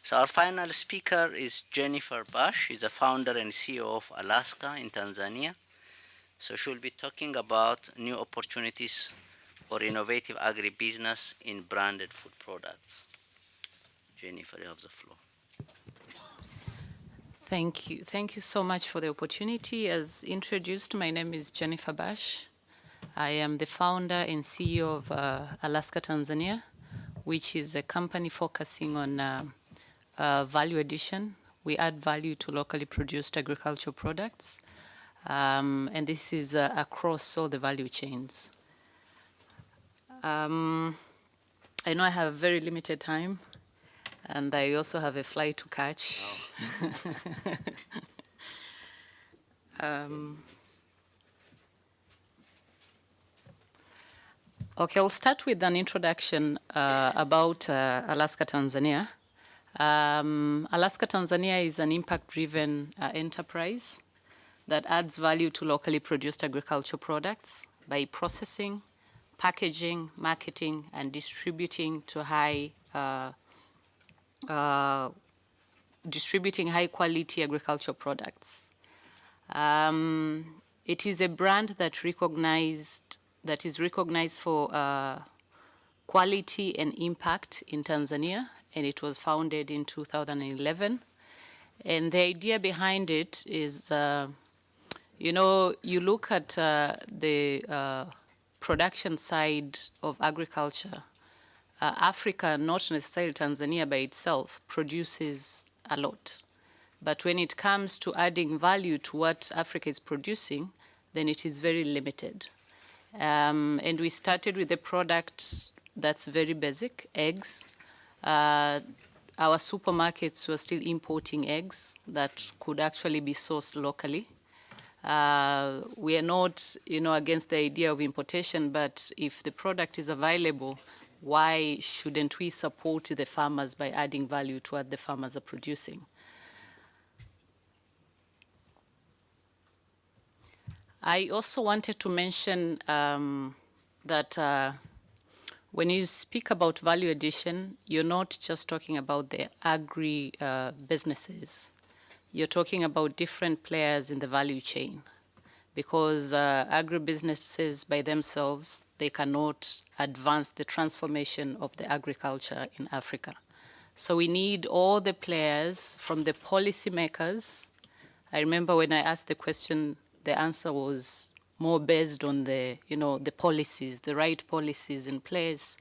So our final speaker is Jennifer Bash. She's the founder and CEO of Alaska in Tanzania. So she'll be talking about new opportunities for innovative agribusiness in branded food products. Jennifer, you have the floor. Thank you. Thank you so much for the opportunity. As introduced, my name is Jennifer Bash. I am the founder and CEO of Alaska Tanzania, which is a company focusing on value addition. We add value to locally produced agricultural products, and this is across all the value chains. I know I have very limited time, and I also have a flight to catch. Okay, I'll start with an introduction about Alaska Tanzania. Alaska Tanzania is an impact-driven enterprise that adds value to locally produced agricultural products by processing, packaging, marketing, and distributing to high-quality agricultural products. It is a brand that is recognized for quality and impact in Tanzania, and it was founded in 2011. And the idea behind it is, you look at the production side of agriculture. Africa, not necessarily Tanzania by itself, produces a lot. But when it comes to adding value to what Africa is producing, then it is very limited. And we started with a product that's very basic, eggs. Our supermarkets were still importing eggs that could actually be sourced locally. We are not, against the idea of importation, but if the product is available, why shouldn't we support the farmers by adding value to what the farmers are producing? I also wanted to mention that when you speak about value addition, you're not just talking about the agri businesses. You're talking about different players in the value chain, because agribusinesses by themselves, they cannot advance the transformation of the agriculture in Africa. So we need all the players, from the policymakers. I remember when I asked the question, the answer was more based on the policies, the right policies in place,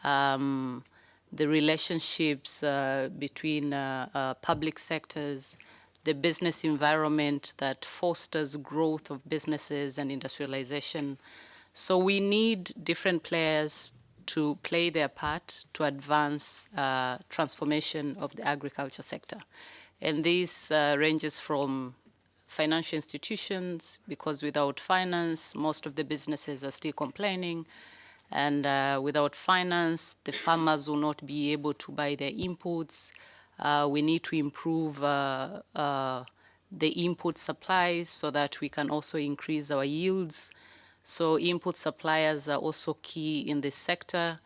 the relationships between public sectors, the business environment that fosters growth of businesses and industrialization. So we need different players to play their part to advance transformation of the agriculture sector. And this ranges from financial institutions, because without finance, most of the businesses are still complaining. And without finance, the farmers will not be able to buy their inputs. We need to improve the input supplies so that we can also increase our yields. So input suppliers are also key in this sector.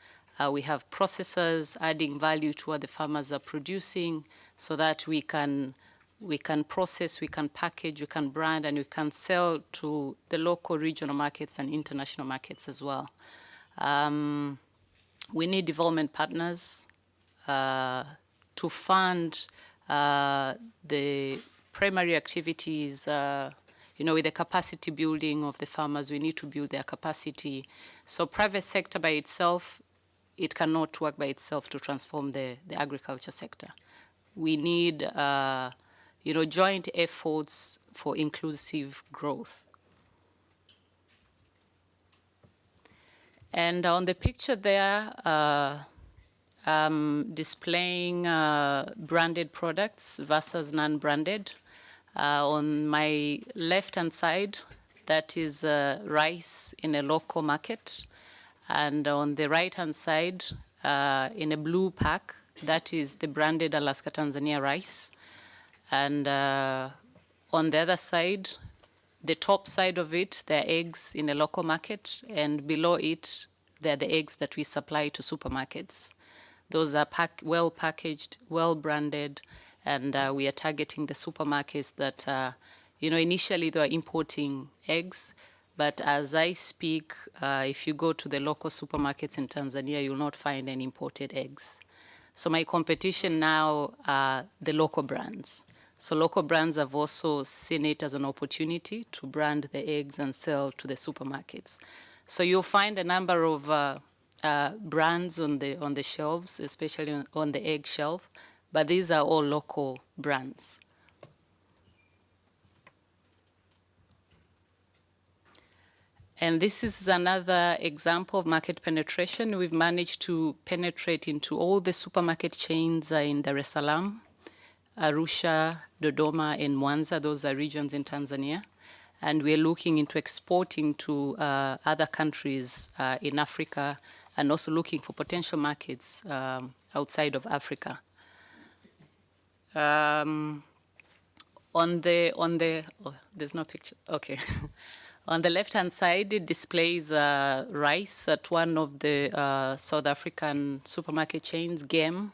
We have processors adding value to what the farmers are producing so that we can process, we can package, we can brand, and we can sell to the local regional markets and international markets as well. We need development partners to fund the primary activities, with the capacity building of the farmers. We need to build their capacity. So private sector by itself, it cannot work by itself to transform the agriculture sector. We need joint efforts for inclusive growth. And on the picture there, displaying branded products versus non-branded. On my left-hand side, that is rice in a local market. And on the right-hand side, in a blue pack, that is the branded Alaska Tanzania rice. And on the other side, the top side of it, there are eggs in a local market, and below it, there are the eggs that we supply to supermarkets. Those are well packaged, well branded, and we are targeting the supermarkets that, initially they were importing eggs, but as I speak, if you go to the local supermarkets in Tanzania, you'll not find any imported eggs. So my competition now are the local brands. So local brands have also seen it as an opportunity to brand the eggs and sell to the supermarkets. So you'll find a number of brands on the shelves, especially on the egg shelf, but these are all local brands. And this is another example of market penetration. We've managed to penetrate into all the supermarket chains in Dar es Salaam, Arusha, Dodoma, and Mwanza. Those are regions in Tanzania. And we're looking into exporting to other countries in Africa, and also looking for potential markets outside of Africa. There's no picture. Okay. On the left-hand side, it displays rice at one of the South African supermarket chains, Game.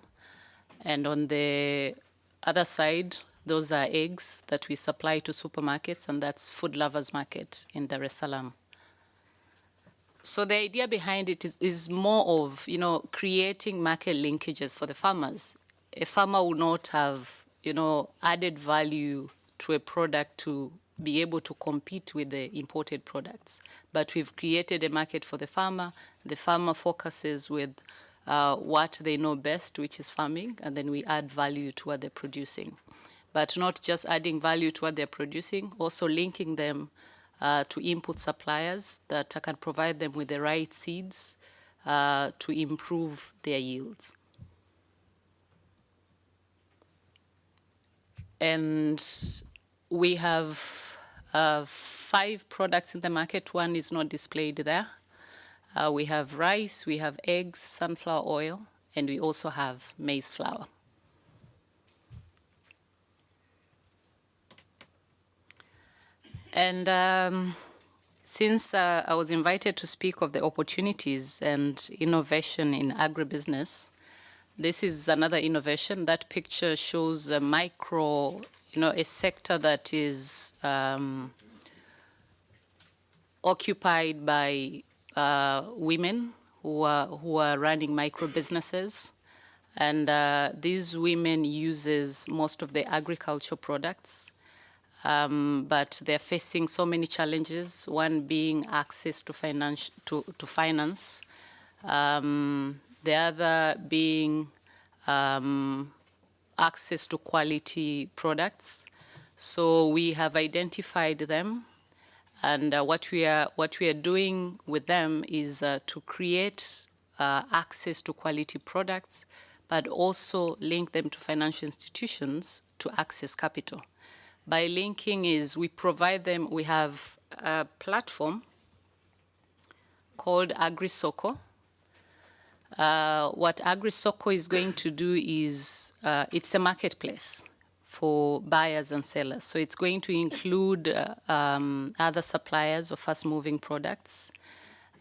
And on the other side, those are eggs that we supply to supermarkets, and that's Food Lovers Market in Dar es Salaam. So the idea behind it is more of, creating market linkages for the farmers. A farmer will not have, added value to a product to be able to compete with the imported products. But we've created a market for the farmer. The farmer focuses with what they know best, which is farming, and then we add value to what they're producing. But not just adding value to what they're producing, also linking them to input suppliers that can provide them with the right seeds to improve their yields. And we have 5 products in the market. One is not displayed there. We have rice, we have eggs, sunflower oil, and we also have maize flour. And since I was invited to speak of the opportunities and innovation in agribusiness, this is another innovation. That picture shows a micro, a sector that is occupied by women who are running micro businesses. And these women uses most of the agricultural products. But they're facing so many challenges, one being access to finance, the other being access to quality products. So we have identified them, and what we are doing with them is to create access to quality products, but also link them to financial institutions to access capital. By linking is we provide them, we have a platform called AgriSoco. What AgriSoco is going to do is, it's a marketplace for buyers and sellers. So it's going to include other suppliers of fast-moving products.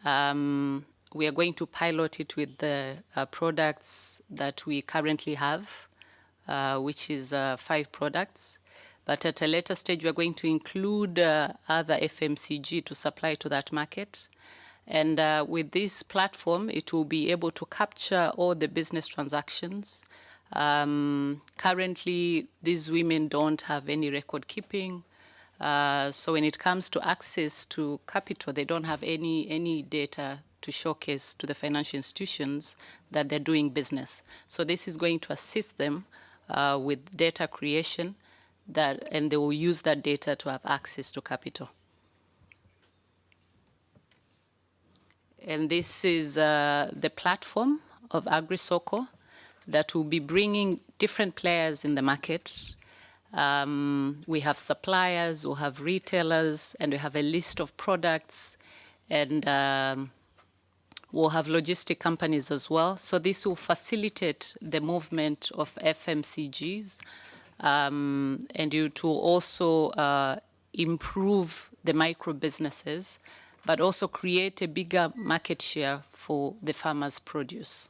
We are going to pilot it with the products that we currently have, which is 5 products. But at a later stage, we're going to include other FMCG to supply to that market. And with this platform, it will be able to capture all the business transactions. Currently, these women don't have any record keeping. So when it comes to access to capital, they don't have any data to showcase to the financial institutions that they're doing business. So this is going to assist them with data creation, and they will use that data to have access to capital. And this is the platform of AgriSoco that will be bringing different players in the market. We have suppliers, we have retailers, and we have a list of products, and we'll have logistic companies as well. So this will facilitate the movement of FMCGs, and it will also improve the micro businesses, but also create a bigger market share for the farmers' produce.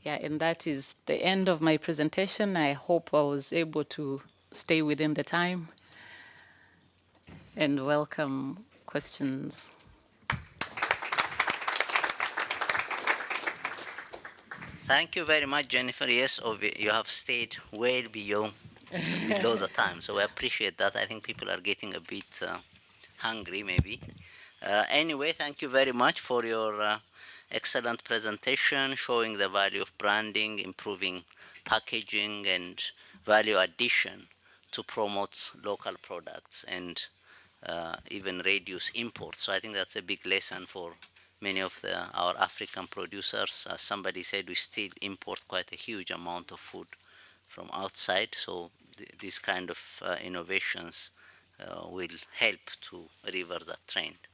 Yeah, and that is the end of my presentation. I hope I was able to stay within the time and welcome questions. Thank you very much, Jennifer. Yes, you have stayed well below the time, so we appreciate that. I think people are getting a bit hungry, maybe. Anyway, thank you very much for your excellent presentation, showing the value of branding, improving packaging, and value addition to promote local products and even reduce imports. So I think that's a big lesson for many of our African producers. As somebody said, we still import quite a huge amount of food from outside. So these kind of innovations will help to reverse that trend.